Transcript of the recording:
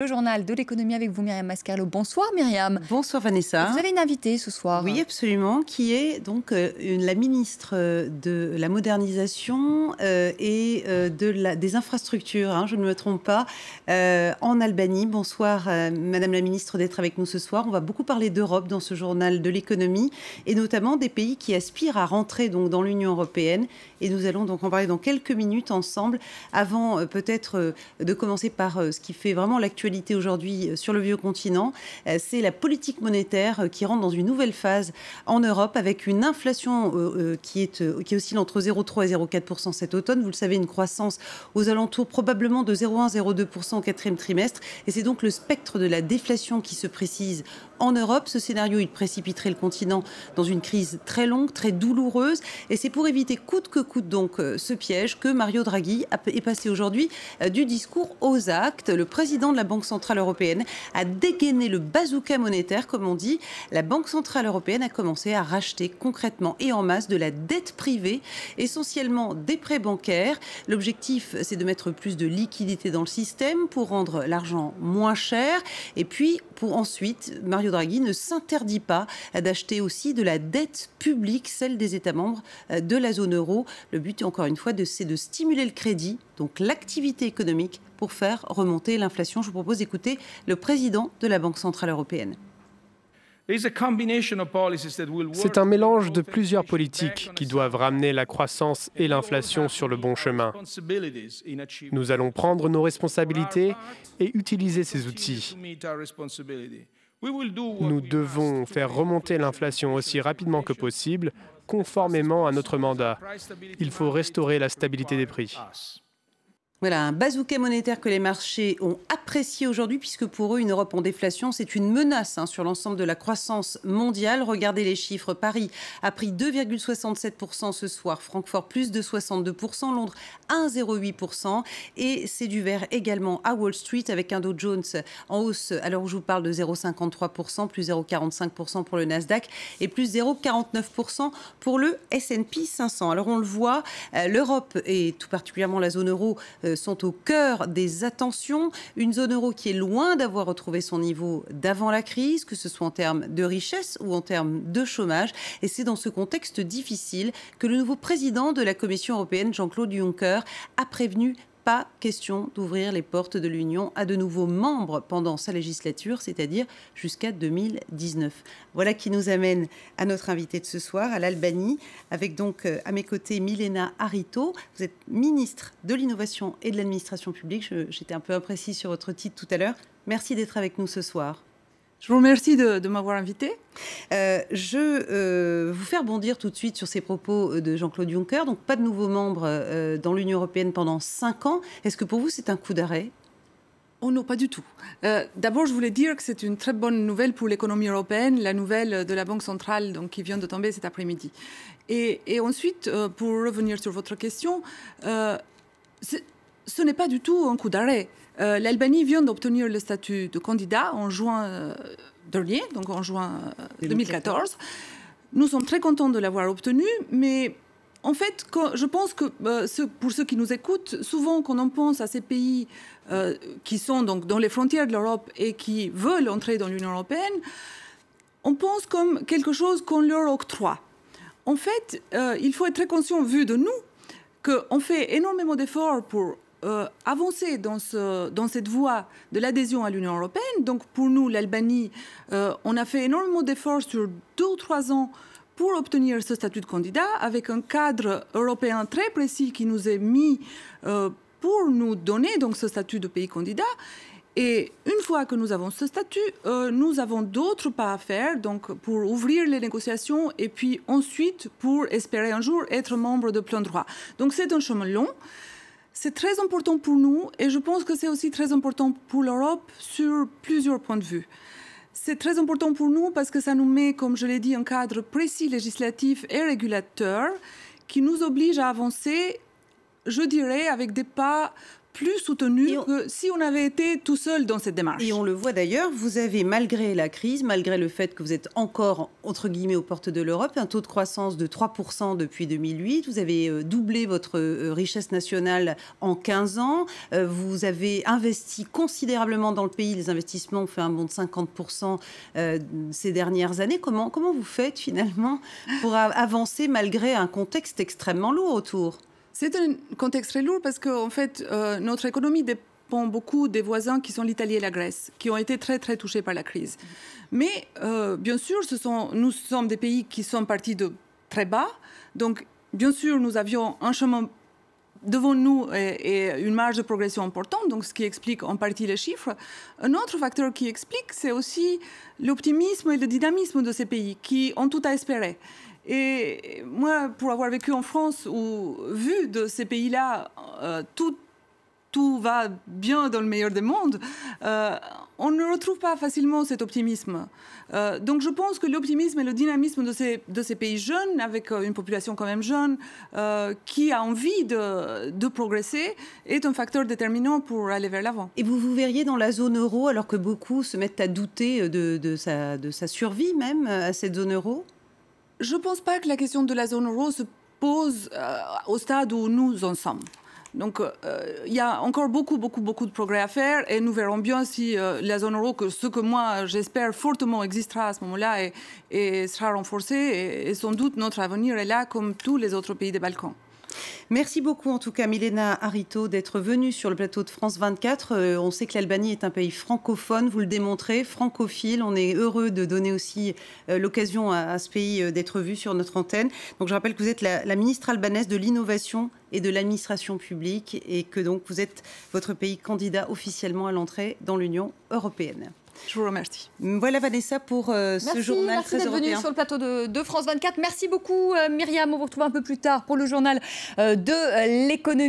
Le journal de l'économie avec vous, Myriam Mascarlo. Bonsoir Myriam. Bonsoir Vanessa. Vous avez une invitée ce soir. Oui, absolument, qui est donc la ministre de la modernisation et des infrastructures, hein, je ne me trompe pas, en Albanie. Bonsoir Madame la ministre d'être avec nous ce soir. On va beaucoup parler d'Europe dans ce journal de l'économie et notamment des pays qui aspirent à rentrer donc dans l'Union européenne. Et nous allons donc en parler dans quelques minutes ensemble, avant peut-être de commencer par ce qui fait vraiment l'actualité aujourd'hui sur le vieux continent. C'est la politique monétaire qui rentre dans une nouvelle phase en Europe avec une inflation qui oscille entre 0,3 et 0,4% cet automne. Vous le savez, une croissance aux alentours probablement de 0,1-0,2% au quatrième trimestre. Et c'est donc le spectre de la déflation qui se précise en Europe. Ce scénario, il précipiterait le continent dans une crise très longue, très douloureuse. Et c'est pour éviter coûte que coûte donc ce piège que Mario Draghi est passé aujourd'hui du discours aux actes. Le président de la Banque centrale européenne a dégainé le bazooka monétaire, comme on dit. La Banque centrale européenne a commencé à racheter concrètement et en masse de la dette privée, essentiellement des prêts bancaires. L'objectif, c'est de mettre plus de liquidité dans le système pour rendre l'argent moins cher. Et puis, pour ensuite, Mario Draghi ne s'interdit pas d'acheter aussi de la dette publique, celle des États membres de la zone euro. Le but, encore une fois, c'est de stimuler le crédit, donc l'activité économique, pour faire remonter l'inflation. Je vous propose d'écouter le président de la Banque centrale européenne. C'est un mélange de plusieurs politiques qui doivent ramener la croissance et l'inflation sur le bon chemin. Nous allons prendre nos responsabilités et utiliser ces outils. Nous devons faire remonter l'inflation aussi rapidement que possible, conformément à notre mandat. Il faut restaurer la stabilité des prix. Voilà, un bazooka monétaire que les marchés ont apprécié aujourd'hui, puisque pour eux, une Europe en déflation, c'est une menace sur l'ensemble de la croissance mondiale. Regardez les chiffres. Paris a pris 2,67% ce soir, Francfort plus de 62%, Londres 1,08%. Et c'est du vert également à Wall Street, avec un Dow Jones en hausse, à l'heure où je vous parle, de 0,53%, plus 0,45% pour le Nasdaq et plus 0,49% pour le S&P 500. Alors on le voit, l'Europe et tout particulièrement la zone euro sont au cœur des attentions. Une zone euro qui est loin d'avoir retrouvé son niveau d'avant la crise, que ce soit en termes de richesse ou en termes de chômage. Et c'est dans ce contexte difficile que le nouveau président de la Commission européenne, Jean-Claude Juncker, a prévenu: pas question d'ouvrir les portes de l'Union à de nouveaux membres pendant sa législature, c'est-à-dire jusqu'à 2019. Voilà qui nous amène à notre invité de ce soir, à l'Albanie, avec donc à mes côtés Milena Arito. Vous êtes ministre de l'Innovation et de l'Administration publique. J'étais un peu imprécise sur votre titre tout à l'heure. Merci d'être avec nous ce soir. Je vous remercie de m'avoir invité. Je vous fais rebondir tout de suite sur ces propos de Jean-Claude Juncker. Donc, pas de nouveaux membres dans l'Union européenne pendant 5 ans. Est-ce que pour vous, c'est un coup d'arrêt ? Oh non, pas du tout. D'abord, je voulais dire que c'est une très bonne nouvelle pour l'économie européenne, la nouvelle de la Banque centrale donc, qui vient de tomber cet après-midi. Et ensuite, pour revenir sur votre question, ce n'est pas du tout un coup d'arrêt. L'Albanie vient d'obtenir le statut de candidat en juin dernier, donc en juin 2014. Nous sommes très contents de l'avoir obtenu, mais en fait, je pense que pour ceux qui nous écoutent, souvent quand on pense à ces pays qui sont donc dans les frontières de l'Europe et qui veulent entrer dans l'Union européenne, on pense comme quelque chose qu'on leur octroie. En fait, il faut être très conscient, vu de nous, qu'on fait énormément d'efforts pour avancer dans cette voie de l'adhésion à l'Union européenne. Donc pour nous, l'Albanie, on a fait énormément d'efforts sur 2 ou 3 ans pour obtenir ce statut de candidat, avec un cadre européen très précis qui nous est mis pour nous donner donc ce statut de pays candidat. Et une fois que nous avons ce statut, nous avons d'autres pas à faire donc pour ouvrir les négociations et puis ensuite pour espérer un jour être membre de plein droit. Donc c'est un chemin long. C'est très important pour nous et je pense que c'est aussi très important pour l'Europe sur plusieurs points de vue. C'est très important pour nous parce que ça nous met, comme je l'ai dit, un cadre précis législatif et régulateur qui nous oblige à avancer, je dirais, avec des pas plus soutenue que si on avait été tout seul dans cette démarche. Et on le voit d'ailleurs, vous avez, malgré la crise, malgré le fait que vous êtes encore, entre guillemets, aux portes de l'Europe, un taux de croissance de 3% depuis 2008. Vous avez doublé votre richesse nationale en 15 ans. Vous avez investi considérablement dans le pays. Les investissements ont fait un bond de 50% ces dernières années. Comment vous faites finalement pour avancer malgré un contexte extrêmement lourd autour ? C'est un contexte très lourd parce qu'en fait, notre économie dépend beaucoup des voisins qui sont l'Italie et la Grèce, qui ont été très, très touchés par la crise. Mais bien sûr, nous sommes des pays qui sont partis de très bas. Donc, bien sûr, nous avions un chemin devant nous et une marge de progression importante, donc ce qui explique en partie les chiffres. Un autre facteur qui explique, c'est aussi l'optimisme et le dynamisme de ces pays qui ont tout à espérer. Et moi, pour avoir vécu en France, où vu de ces pays-là, tout va bien dans le meilleur des mondes, on ne retrouve pas facilement cet optimisme. Donc je pense que l'optimisme et le dynamisme de ces pays jeunes, avec une population quand même jeune, qui a envie de progresser, est un facteur déterminant pour aller vers l'avant. Et vous verriez dans la zone euro, alors que beaucoup se mettent à douter de sa survie même à cette zone euro ? Je ne pense pas que la question de la zone euro se pose au stade où nous en sommes. Donc, il y a encore beaucoup de progrès à faire et nous verrons bien si la zone euro, ce que moi j'espère fortement existera à ce moment-là et sera renforcée. Et sans doute notre avenir est là comme tous les autres pays des Balkans. Merci beaucoup en tout cas Milena Harito d'être venue sur le plateau de France 24. On sait que l'Albanie est un pays francophone, vous le démontrez, francophile. On est heureux de donner aussi l'occasion à ce pays d'être vu sur notre antenne. Donc je rappelle que vous êtes la ministre albanaise de l'innovation et de l'administration publique et que donc vous êtes votre pays candidat officiellement à l'entrée dans l'Union européenne. Je vous remercie. Voilà Vanessa pour ce journal très européen. Merci d'être venue sur le plateau de France 24. Merci beaucoup Myriam. On vous retrouve un peu plus tard pour le journal de l'économie.